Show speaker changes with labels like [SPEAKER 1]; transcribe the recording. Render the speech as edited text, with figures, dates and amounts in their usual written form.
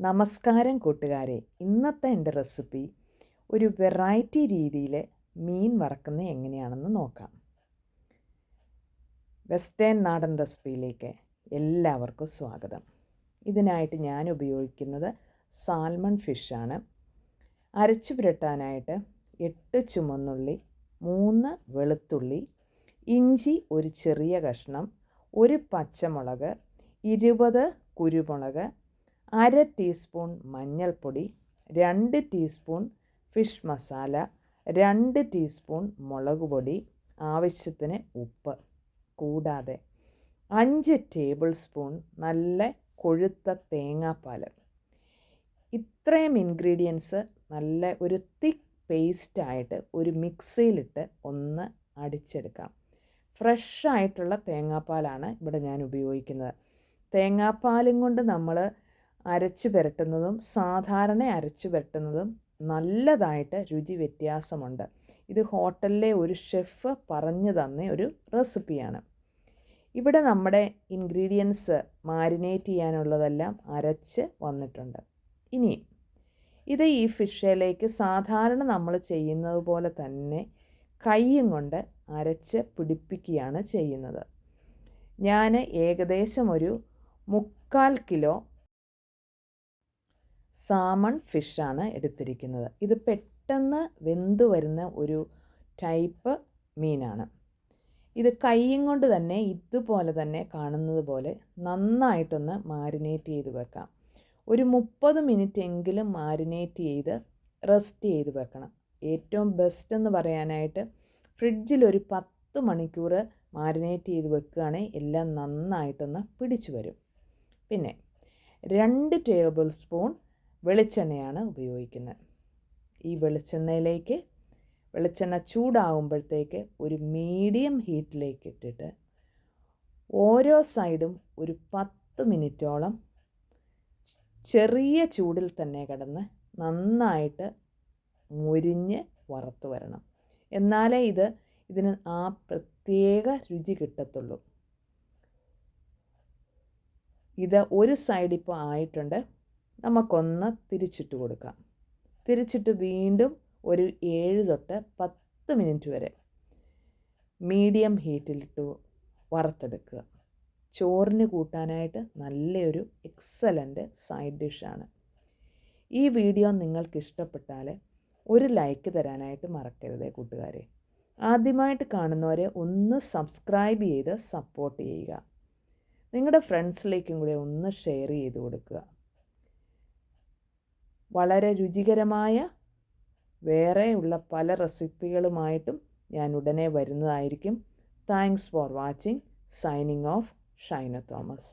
[SPEAKER 1] നമസ്കാരം കൂട്ടുകാരെ. ഇന്നത്തെ എൻ്റെ റെസിപ്പി ഒരു വെറൈറ്റി രീതിയിൽ മീൻ വറക്കുന്നത് എങ്ങനെയാണെന്ന് നോക്കാം. വെസ്റ്റേൺ നാടൻ റെസിപ്പിയിലേക്ക് എല്ലാവർക്കും സ്വാഗതം. ഇതിനായിട്ട് ഞാൻ ഉപയോഗിക്കുന്നത് സാൽമൺ ഫിഷാണ്. അരച്ചു പുരട്ടാനായിട്ട് 8 ചുമന്നുള്ളി, 3 വെളുത്തുള്ളി, ഇഞ്ചി ഒരു ചെറിയ കഷ്ണം, 1 പച്ചമുളക്, 20 കുരുമുളക്, 1/2 ടീസ്പൂൺ മഞ്ഞൾപ്പൊടി, 2 ടീസ്പൂൺ ഫിഷ് മസാല, 2 ടീസ്പൂൺ മുളക് പൊടി, ആവശ്യത്തിന് ഉപ്പ്, കൂടാതെ 5 ടേബിൾ സ്പൂൺ നല്ല കൊഴുത്ത തേങ്ങാപ്പാൽ. ഇത്രയും ഇൻഗ്രീഡിയൻസ് നല്ല ഒരു തിക്ക് പേസ്റ്റായിട്ട് ഒരു മിക്സിയിലിട്ട് ഒന്ന് അടിച്ചെടുക്കാം. ഫ്രഷ് ആയിട്ടുള്ള തേങ്ങാപ്പാലാണ് ഇവിടെ ഞാൻ ഉപയോഗിക്കുന്നത്. തേങ്ങാപ്പാലും കൊണ്ട് നമ്മൾ അരച്ചു പുരട്ടുന്നതും സാധാരണ അരച്ചു പുരട്ടുന്നതും നല്ലതായിട്ട് രുചി വ്യത്യാസമുണ്ട്. ഇത് ഹോട്ടലിലെ ഒരു ഷെഫ് പറഞ്ഞു തന്ന ഒരു റെസിപ്പിയാണ്. ഇവിടെ നമ്മുടെ ഇൻഗ്രീഡിയൻസ് മാരിനേറ്റ് ചെയ്യാനുള്ളതെല്ലാം അരച്ച് വന്നിട്ടുണ്ട്. ഇനി ഇത് ഈ ഫിഷിലേക്ക് സാധാരണ നമ്മൾ ചെയ്യുന്നത് പോലെ തന്നെ കൈയും കൊണ്ട് അരച്ച് പിടിപ്പിക്കുകയാണ് ചെയ്യുന്നത്. ഞാൻ ഏകദേശം ഒരു 3/4 കിലോ സാമൺ ഫിഷാണ് എടുത്തിരിക്കുന്നത്. ഇത് പെട്ടെന്ന് വെന്ത് വരുന്ന ഒരു ടൈപ്പ് മീനാണ്. ഇത് കൈയും കൊണ്ട് തന്നെ ഇതുപോലെ തന്നെ കാണുന്നത് പോലെ നന്നായിട്ടൊന്ന് മാരിനേറ്റ് ചെയ്ത് വെക്കാം. ഒരു 30 മിനിറ്റ് എങ്കിലും മാരിനേറ്റ് ചെയ്ത് റെസ്റ്റ് ചെയ്ത് വെക്കണം. ഏറ്റവും ബെസ്റ്റ് എന്ന് പറയാനായിട്ട് ഫ്രിഡ്ജിൽ ഒരു 10 മണിക്കൂർ മാരിനേറ്റ് ചെയ്ത് വെക്കുകയാണെങ്കിൽ എല്ലാം നന്നായിട്ടൊന്ന് പിടിച്ചു വരും. പിന്നെ 2 ടേബിൾ സ്പൂൺ വെളിച്ചെണ്ണയാണ് ഉപയോഗിക്കുന്നത്. ഈ വെളിച്ചെണ്ണ ചൂടാകുമ്പോഴത്തേക്ക് ഒരു മീഡിയം ഹീറ്റിലേക്ക് ഇട്ടിട്ട് ഓരോ സൈഡും ഒരു 10 മിനിറ്റോളം ചെറിയ ചൂടിൽ തന്നെ കിടന്ന് നന്നായിട്ട് മുരിഞ്ഞ് വറുത്ത് വരണം. എന്നാലേ ഇതിന് ആ പ്രത്യേക രുചി കിട്ടത്തുള്ളൂ. ഇത് ഒരു സൈഡ് ഇപ്പോൾ ആയിട്ടുണ്ട്. നമുക്കൊന്ന് തിരിച്ചിട്ട് കൊടുക്കാം. തിരിച്ചിട്ട് വീണ്ടും ഒരു 7 തൊട്ട് 10 മിനിറ്റ് വരെ മീഡിയം ഹീറ്റിലിട്ട് വറുത്തെടുക്കുക. ചോറിന് കൂട്ടാനായിട്ട് നല്ലൊരു എക്സലൻ്റ് സൈഡ് ഡിഷാണ്. ഈ വീഡിയോ നിങ്ങൾക്ക് ഇഷ്ടപ്പെട്ടാൽ ഒരു ലൈക്ക് തരാനായിട്ട് മറക്കരുതേ കൂട്ടുകാരെ. ആദ്യമായിട്ട് കാണുന്നവരെ ഒന്ന് സബ്സ്ക്രൈബ് ചെയ്ത് സപ്പോർട്ട് ചെയ്യുക. നിങ്ങളുടെ ഫ്രണ്ട്സിലേക്കും കൂടെ ഒന്ന് ഷെയർ ചെയ്ത് കൊടുക്കുക. വളരെ രുചികരമായ വേറെയുള്ള പല റെസിപ്പികളുമായിട്ടും ഞാൻ ഉടനെ വരുന്നതായിരിക്കും. Thanks for watching. Signing off, Shaina Thomas.